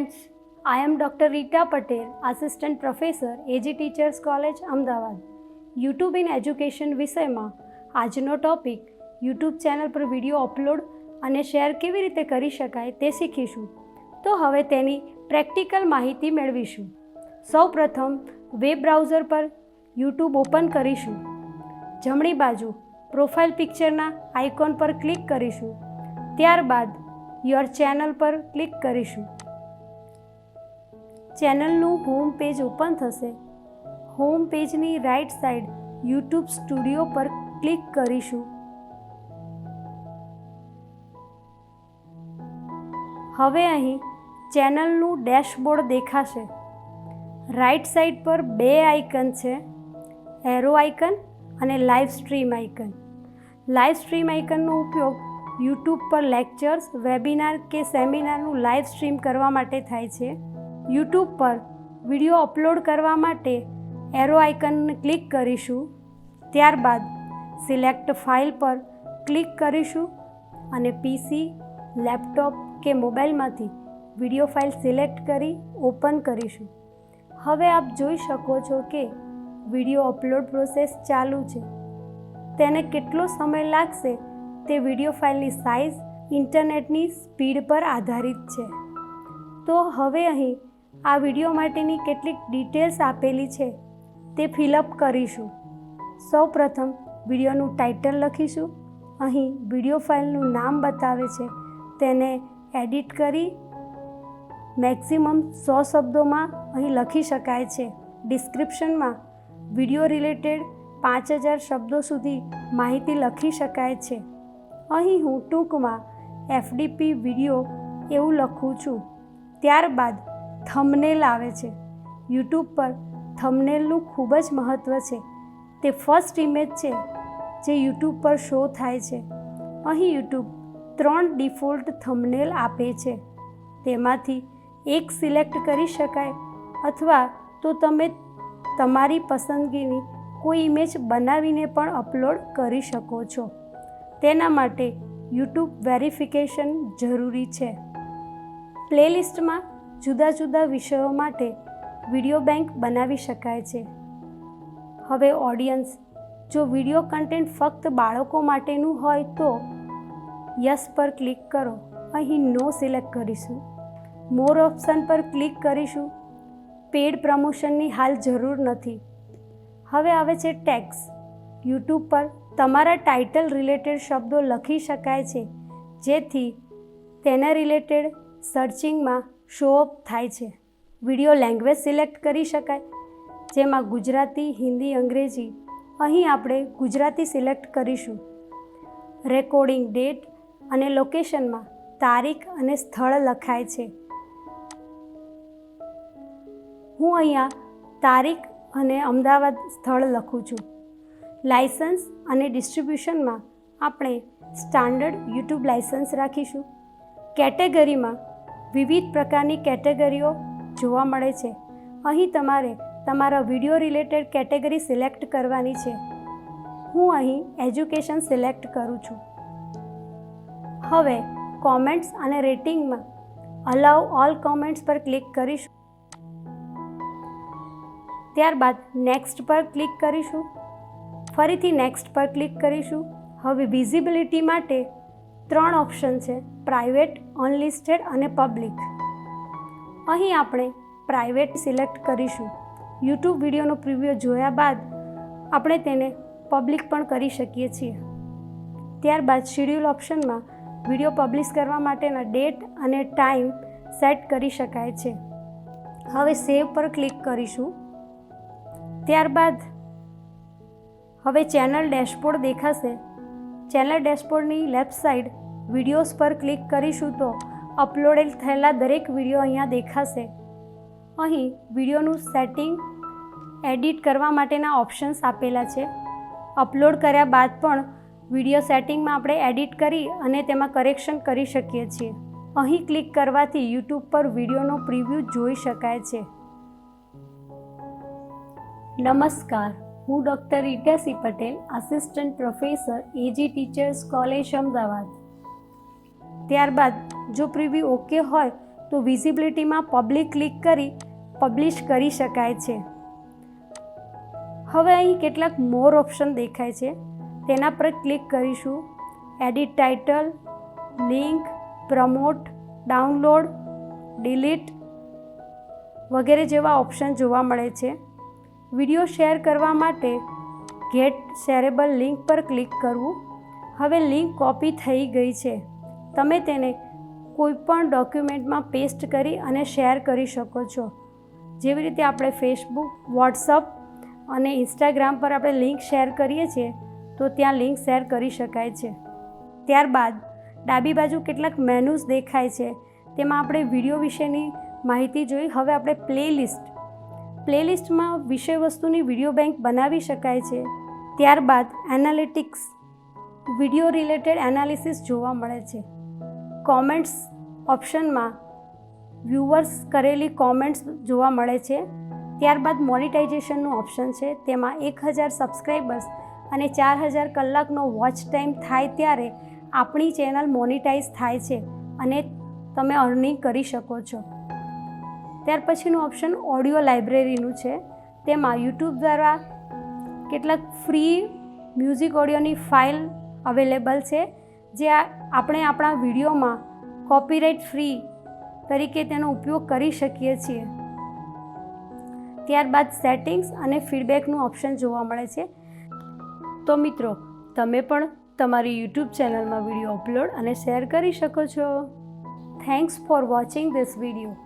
I am Dr. Rita Patel, Assistant Professor, AG Teachers College, Ahmedabad. YouTube in Education વિષયમાં આજનો topic YouTube channel પર video upload અને share કેવી રીતે કરી શકાય તે શીખીશું. તો હવે તેની પ્રેક્ટિકલ માહિતી મેળવીશું. સૌપ્રથમ વેબ બ્રાઉઝર પર YouTube ઓપન કરીશું. જમણી બાજુ પ્રોફાઇલ પિક્ચરના આઇકોન પર ક્લિક કરીશું. ત્યારબાદ યોર ચેનલ પર ક્લિક કરીશું. ચેનલનું હોમ પેજ ઓપન થશે. હોમ પેજની રાઇટ સાઈડ YouTube સ્ટુડિયો પર ક્લિક કરીશું. હવે અહીં ચેનલનું ડેશબોર્ડ દેખાશે. રાઇટ સાઈડ પર બે આઇકન છે, એરો આઇકન અને live stream icon. Live stream આઇકનનો ઉપયોગ YouTube પર લેક્ચર્સ, વેબિનાર કે સેમિનારનું લાઈવ સ્ટ્રીમ કરવા માટે થાય છે. YouTube પર વિડીયો અપલોડ કરવા માટે એરો આઇકનને ક્લિક કરીશું. ત્યારબાદ સિલેક્ટ ફાઇલ પર ક્લિક કરીશું અને PC, લેપટોપ કે મોબાઈલમાંથી વિડીયો ફાઇલ સિલેક્ટ કરી ઓપન કરીશું. હવે આપ જોઈ શકો છો કે વિડીયો અપલોડ પ્રોસેસ ચાલુ છે. તેને કેટલો સમય લાગશે તે વિડીયો ફાઇલની સાઇઝ, ઇન્ટરનેટની સ્પીડ પર આધારિત છે. તો હવે અહીં આ વિડીયો માટેની કેટલીક ડિટેલ્સ આપેલી છે તે ફિલઅપ કરીશું. સૌપ્રથમ વિડીયોનું ટાઇટલ લખીશું. અહીં વિડીયો ફાઇલનું નામ બતાવે છે, તેને એડિટ કરી મેક્સિમમ 100 શબ્દોમાં અહીં લખી શકાય છે. ડિસ્ક્રિપ્શનમાં વિડીયો રિલેટેડ 5000 શબ્દો સુધી માહિતી લખી શકાય છે. અહીં હું ટૂંકમાં FDP વિડીયો એવું લખું છું. ત્યારબાદ થંબનેલ આવે છે. YouTube પર થંબનેલનું ખૂબ જ મહત્ત્વ છે. તે ફર્સ્ટ ઇમેજ છે જે YouTube પર શો થાય છે. અહીં YouTube 3 ડિફોલ્ટ થંબનેલ આપે છે. તેમાંથી એક સિલેક્ટ કરી શકાય અથવા તો તમે તમારી પસંદગીની કોઈ ઇમેજ બનાવીને પણ અપલોડ કરી શકો છો. તેના માટે YouTube વેરિફિકેશન જરૂરી છે. પ્લેલિસ્ટમાં જુદા જુદા વિષયો માટે વિડીયો બેંક બનાવી શકાય છે. હવે ઓડિયન્સ, જો વિડીયો કન્ટેન્ટ ફક્ત બાળકો માટેનું હોય તો યસ પર ક્લિક કરો. અહીં નો સિલેક્ટ કરીશું. મોર ઓપ્શન પર ક્લિક કરીશું. પેડ પ્રમોશનની હાલ જરૂર નથી. હવે આવે છે ટેક્સ. YouTube પર તમારા ટાઇટલ રિલેટેડ શબ્દો લખી શકાય છે, જેથી તેના રિલેટેડ સર્ચિંગમાં શો અપ થાય છે. વિડીયો લેંગ્વેજ સિલેક્ટ કરી શકાય, જેમાં ગુજરાતી, હિન્દી, અંગ્રેજી. અહીં આપણે ગુજરાતી સિલેક્ટ કરીશું. રેકોર્ડિંગ ડેટ અને લોકેશનમાં તારીખ અને સ્થળ લખાય છે. હું અહીંયા તારીખ અને અમદાવાદ સ્થળ લખું છું. લાયસન્સ અને ડિસ્ટ્રીબ્યુશનમાં આપણે સ્ટાન્ડર્ડ YouTube લાયસન્સ રાખીશું. કેટેગરીમાં વિવિધ પ્રકારની કેટેગરીઓ જોવા મળે છે. અહીં તમારે તમારા વિડીયો રિલેટેડ કેટેગરી સિલેક્ટ કરવાની છે. હું અહીં એજ્યુકેશન સિલેક્ટ કરું છું. હવે કોમેન્ટ્સ અને રેટિંગમાં અલાઉ ઓલ કોમેન્ટ્સ પર ક્લિક કરીશું. ત્યારબાદ નેક્સ્ટ પર ક્લિક કરીશું. ફરીથી નેક્સ્ટ પર ક્લિક કરીશું. હવે વિઝિબિલિટી માટે 3 ઓપ્શન છે, પ્રાઇવેટ, અનલિસ્ટેડ અને પબ્લિક. અહીં આપણે પ્રાઇવેટ સિલેક્ટ કરીશું. YouTube વિડીયોનો પ્રિવ્યૂ જોયા બાદ આપણે તેને પબ્લિક પણ કરી શકીએ છીએ. ત્યારબાદ શેડ્યુલ ઓપ્શનમાં વિડીયો પબ્લિશ કરવા માટેના ડેટ અને ટાઈમ સેટ કરી શકાય છે. હવે સેવ પર ક્લિક કરીશું. ત્યારબાદ હવે ચેનલ ડેશબોર્ડ દેખાશે. ચેનલ ડેશબોર્ડની લેફ્ટ સાઈડ વિડીયોઝ પર ક્લિક કરીશું તો અપલોડેડ થયેલા દરેક વિડીયો અહીંયા દેખાશે. અહીં વિડીયોનું સેટિંગ, એડિટ કરવા માટેના ઓપ્શન્સ આપેલા છે. અપલોડ કર્યા બાદ પણ વિડીયો સેટિંગમાં આપણે એડિટ કરી અને તેમાં કરેક્શન કરી શકીએ છીએ. અહીં ક્લિક કરવાથી YouTube પર વિડીયોનો પ્રિવ્યૂ જોઈ શકાય છે. નમસ્કાર, હું doctor Rita C Patel, assistant professor, AG teachers college, Ahmedabad. ત્યારબાદ જો પ્રિવ્યૂ ઓકે હોય તો વિઝિબિલિટીમાં પબ્લિક ક્લિક કરી પબ્લિશ કરી શકાય છે. હવે અહીં કેટલાક મોર ઓપ્શન દેખાય છે, તેના પર ક્લિક કરીશું. Edit title, link, promote, download, delete વગેરે જેવા ઓપ્શન જોવા મળે છે. વિડીયો શેર કરવા માટે ગેટ શેરેબલ લિંક પર ક્લિક કરવું. હવે લિંક કોપી થઈ ગઈ છે. તમે તેને કોઈપણ ડોક્યુમેન્ટમાં પેસ્ટ કરી અને શેર કરી શકો છો. જેવી રીતે આપણે ફેસબુક, વોટ્સઅપ અને ઇન્સ્ટાગ્રામ પર આપણે લિંક શેર કરીએ છીએ તો ત્યાં લિંક શેર કરી શકાય છે. ત્યારબાદ ડાબી બાજુ કેટલાક મેનૂઝ દેખાય છે, તેમાં આપણે વિડીયો વિશેની માહિતી જોઈ. હવે આપણે પ્લેલિસ્ટમાં વિષય વસ્તુની વિડીયો બેંક બનાવી શકાય છે. ત્યારબાદ એનાલિટિક્સ, વિડીયો રિલેટેડ એનાલિસિસ જોવા મળે છે. કોમેન્ટ્સ ઓપ્શનમાં વ્યૂઅર્સ કરેલી કોમેન્ટ્સ જોવા મળે છે. ત્યારબાદ મોનિટાઇઝેશનનું ઓપ્શન છે, તેમાં 1000 સબસ્ક્રાઈબર્સ અને 4000 કલાકનો વોચ ટાઈમ થાય ત્યારે આપણી ચેનલ મોનિટાઈઝ થાય છે અને તમે અર્નિંગ કરી શકો છો. ત્યાર પછીનું ઓપ્શન ઓડિયો લાઇબ્રેરીનું છે, તેમાં યુટ્યુબ દ્વારા કેટલાક ફ્રી મ્યુઝિક ઓડિયોની ફાઇલ અવેલેબલ છે, જે આપણે આપણા વિડીયોમાં કોપીરાઇટ ફ્રી તરીકે તેનો ઉપયોગ કરી શકીએ છીએ. ત્યારબાદ સેટિંગ્સ અને ફીડબેકનું ઓપ્શન જોવા મળે છે. તો મિત્રો, તમે પણ તમારી યુટ્યુબ ચેનલમાં વિડીયો અપલોડ અને શેર કરી શકો છો. Thanks for watching this video.